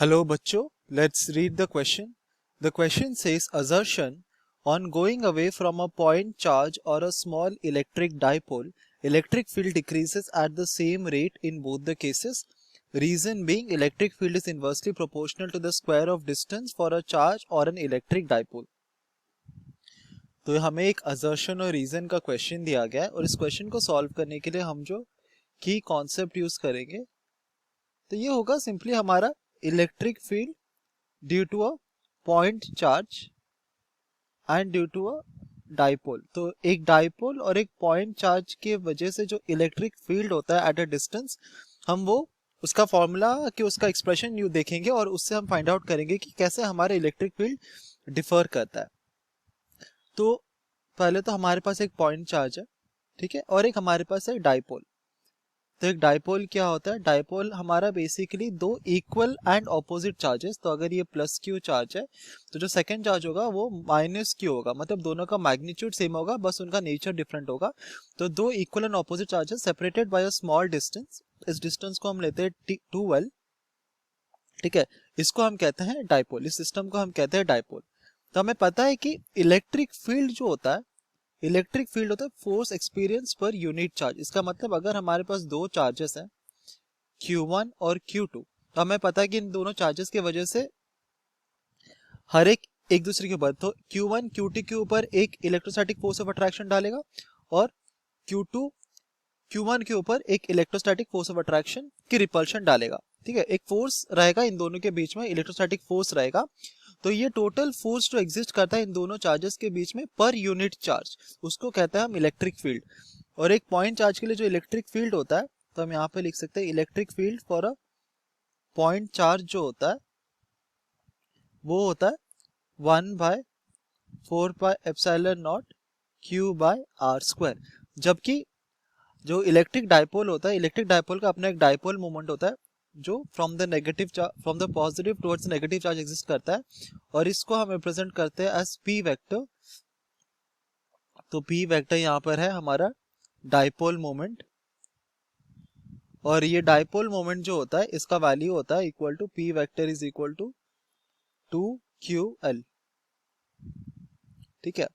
Hello बच्चों, let's read the question. The question says assertion on going away from a point charge or a small electric dipole, electric field decreases at the same rate in both the cases. Reason being electric field is inversely proportional to the square of distance for a charge or an electric dipole. तो हमें एक assertion और reason का question दिया गया है और इस question को solve करने के लिए हम जो की concept use करेंगे तो ये होगा simply हमारा electric field due to a point charge and due to a dipole. तो एक डाइपोल और एक पॉइंट चार्ज के वजह से जो इलेक्ट्रिक फील्ड होता है एट अ डिस्टेंस, हम वो उसका फॉर्मूला कि उसका एक्सप्रेशन यू देखेंगे और उससे हम फाइंड आउट करेंगे कि कैसे हमारे इलेक्ट्रिक फील्ड डिफर करता है. तो पहले तो हमारे पास एक पॉइंट चार्ज है, ठीक है, और एक हमारे पास है डाइपोल. तो एक डाइपोल क्या होता है? डाइपोल हमारा बेसिकली दो इक्वल एंड ऑपोजिट चार्जेस. तो अगर ये प्लस क्यू चार्ज है तो जो सेकंड चार्ज होगा वो माइनस क्यू होगा, मतलब दोनों का मैग्नीट्यूड सेम होगा, बस उनका नेचर डिफरेंट होगा. तो दो equal and opposite charges separated by a small distance. इस डिस्टेंस को हम लेते हैं 2L, ठीक है, इसको हम कहते हैं डाइपोल. इस सिस्टम को हम कहते हैं डाइपोल. तो हमें पता है कि इलेक्ट्रिक फील्ड जो होता है, इलेक्ट्रिक फील्ड होता है force experience per unit charge. इसका मतलब अगर हमारे पास दो चार्जेस हैं Q1 और Q2, तो हमें पता है कि इन दोनों चार्जेस की वजह से हर एक दूसरे के ऊपर, तो Q1 Q2 के ऊपर एक इलेक्ट्रोस्टैटिक फोर्स ऑफ अट्रैक्शन डालेगा और Q2 Q1 के ऊपर एक इलेक्ट्रोस्टैटिक फोर्स ऑफ अट्रैक्शन की रिपल्शन डालेगा. ठीक है, एक फोर्स रहेगा इन दोनों के बीच में, इलेक्ट्रोस्टैटिक फोर्स रहेगा. तो ये टोटल फोर्स जो एग्जिस्ट करता है इन दोनों चार्जेस के बीच में पर यूनिट चार्ज, उसको कहते हैं हम इलेक्ट्रिक फील्ड. और एक पॉइंट चार्ज के लिए जो इलेक्ट्रिक फील्ड होता है, तो हम यहाँ पे लिख सकते हैं electric field for a point charge जो होता है वो होता है 1/4πε0 Q/r². जबकि जो इलेक्ट्रिक डाइपोल होता है, इलेक्ट्रिक डाइपोल का अपना एक डाइपोल मोमेंट होता है जो from the positive towards negative charge exist करता है, और इसको हम रिप्रेजेंट करते हैं एज पी वेक्टर. तो पी वेक्टर यहाँ पर है हमारा डाइपोल मोमेंट, और ये डाइपोल मोमेंट जो होता है इसका वैल्यू होता है equal to P vector is equal to 2QL. ठीक है,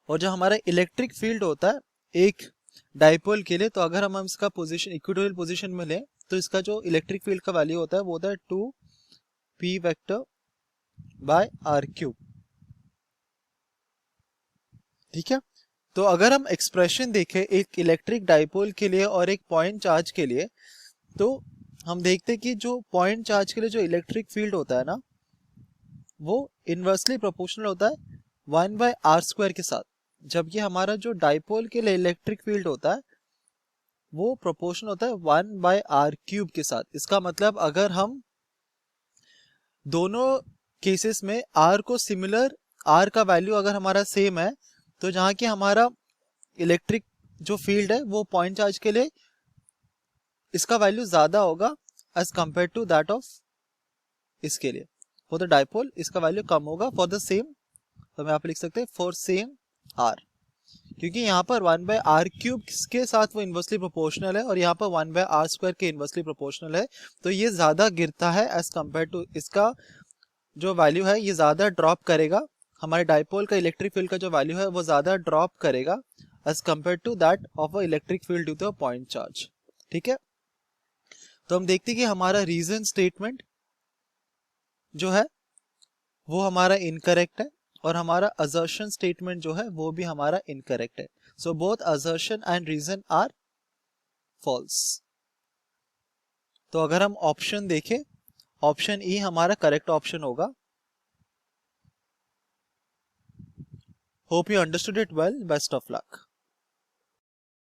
और जो हमारा इलेक्ट्रिक फील्ड होता है एक डाइपोल के लिए, तो अगर हम इसका पोजीशन इक्वेटोरियल पोजीशन में लें तो इसका जो इलेक्ट्रिक फील्ड का वैल्यू होता है वो होता है 2P वेक्टर बाय R3. ठीक है, तो अगर हम एक्सप्रेशन देखें एक इलेक्ट्रिक डाइपोल के लिए और एक पॉइंट चार्ज के लिए, तो हम देखते हैं कि जो पॉइंट चार्ज के लिए जो इलेक्ट्रिक फील्ड होता है ना, वो इनवर्सली प्रोपोर्शनल होता है 1/r² के साथ, जबकि हमारा जो डाइपोल के लिए इलेक्ट्रिक फील्ड होता है वो प्रोपोर्शनल होता है 1/r³ के साथ. इसका मतलब अगर हम दोनों केसेस में r को सिमिलर, r का वैल्यू अगर हमारा सेम है, तो जहां कि हमारा इलेक्ट्रिक जो फील्ड है वो पॉइंट चार्ज के लिए इसका वैल्यू ज्यादा होगा as compare to that of इसके लिए. फॉर द डाइपोल इसका वैल्यू कम होगा फॉर द सेम, तो हम यहाँ पे लिख सकते हैं फॉर सेम r, क्योंकि यहाँ पर 1/r³ के साथ वो इनवर्सली प्रोपोर्शनल है और यहाँ पर 1/r² के इनवर्सली प्रोपोर्शनल है. तो ये ज्यादा गिरता है एज कंपेयर टू, इसका जो वैल्यू है ये ज्यादा ड्रॉप करेगा, हमारे डाइपोल का इलेक्ट्रिक फील्ड का जो वैल्यू है वो ज्यादा ड्रॉप करेगा as compare to that of a electric field due to a point charge. ठीक है, तो हम देखते हैं कि हमारा रीजन स्टेटमेंट जो है वो हमारा इनकरेक्ट है और हमारा असर्शन स्टेटमेंट जो है वो भी हमारा इनकरेक्ट है. So both assertion and reason are false. तो अगर हम ऑप्शन देखें, ऑप्शन ई हमारा करेक्ट ऑप्शन होगा. Hope you understood it well. Best of luck.